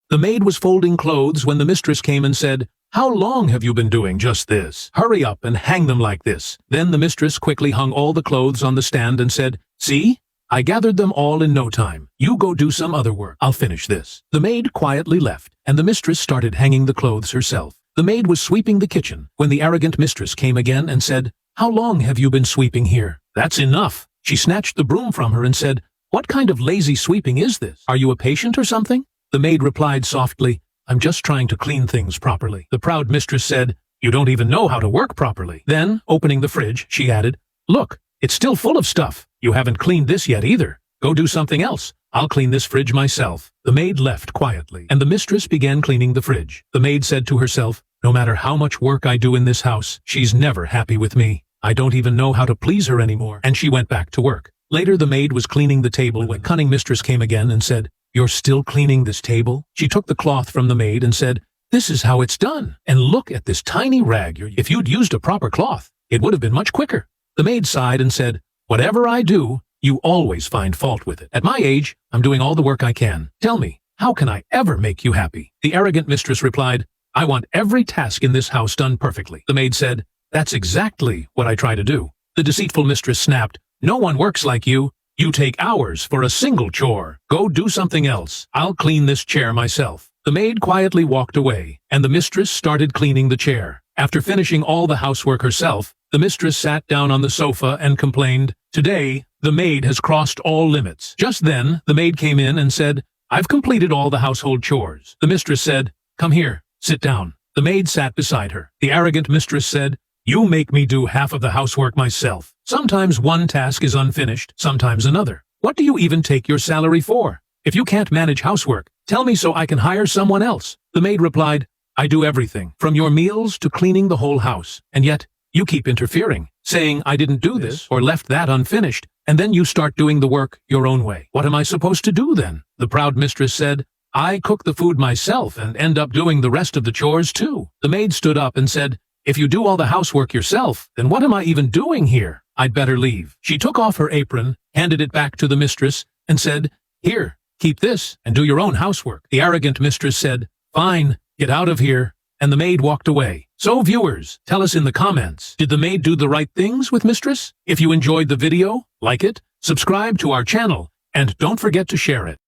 The maid was folding clothes when the mistress came and said, "How long have you been doing just this? Hurry up and hang them like this." Then the mistress quickly hung all the clothes on the stand and said, "See? I gathered them all in no time. You go do some other work. I'll finish this." The maid quietly left, and the mistress started hanging the clothes herself. The maid was sweeping the kitchen when the arrogant mistress came again and said, "How long have you been sweeping here? That's enough." She snatched the broom from her and said, "What kind of lazy sweeping is this? Are you a patient or something?" The maid replied softly, "I'm just trying to clean things properly." The proud mistress said, "You don't even know how to work properly." Then, opening the fridge, she added, "Look, it's still full of stuff. You haven't cleaned this yet either. Go do something else. I'll clean this fridge myself." The maid left quietly, and the mistress began cleaning the fridge. The maid said to herself, "No matter how much work I do in this house, she's never happy with me. I don't even know how to please her anymore." And she went back to work. Later the maid was cleaning the table when cunning mistress came again and said, "You're still cleaning this table?" She took the cloth from the maid and said, "This is how it's done. And look at this tiny rag. If you'd used a proper cloth, it would have been much quicker." The maid sighed and said, "Whatever I do, you always find fault with it. At my age, I'm doing all the work I can. Tell me, how can I ever make you happy?" The arrogant mistress replied, "I want every task in this house done perfectly." The maid said, "That's exactly what I try to do." The deceitful mistress snapped, "No one works like you. You take hours for a single chore. Go do something else. I'll clean this chair myself." The maid quietly walked away, and the mistress started cleaning the chair. After finishing all the housework herself, the mistress sat down on the sofa and complained, "Today, the maid has crossed all limits." Just then, the maid came in and said, "I've completed all the household chores." The mistress said, "Come here, sit down." The maid sat beside her. The arrogant mistress said, "You make me do half of the housework myself. Sometimes one task is unfinished, sometimes another. What do you even take your salary for? If you can't manage housework, tell me so I can hire someone else." The maid replied, "I do everything, from your meals to cleaning the whole house. And yet, you keep interfering, saying I didn't do this or left that unfinished, and then you start doing the work your own way. What am I supposed to do then?" The proud mistress said, "I cook the food myself and end up doing the rest of the chores too." The maid stood up and said, "If you do all the housework yourself, then what am I even doing here? I'd better leave." She took off her apron, handed it back to the mistress, and said, "Here, keep this and do your own housework." The arrogant mistress said, "Fine, get out of here," and the maid walked away. So viewers, tell us in the comments, did the maid do the right things with mistress? If you enjoyed the video, like it, subscribe to our channel, and don't forget to share it.